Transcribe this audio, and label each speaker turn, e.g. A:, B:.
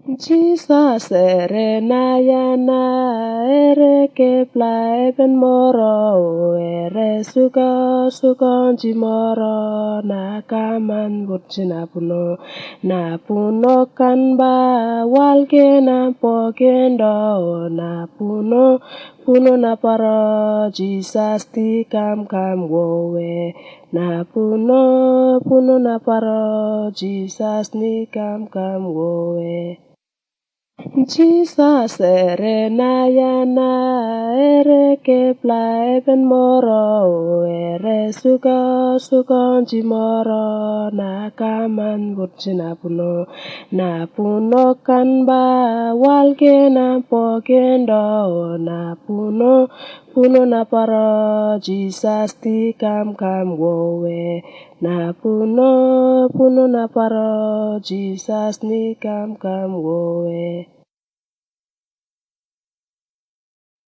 A: Jesus erenayana ere kepla eben moro ere suka moro nakaman butchina puno kan ba walke na pokendo puno na paro Jesus ti kam wowe na puno na paro Jesus ni kam wowe. Jesus erenayana ere kepla eben moro ere suka moro nakaman butchina puno kan ba walke na pokendo na puno na paro Jesus ti kam wowe na puno na paro Jesus ni kam wowe.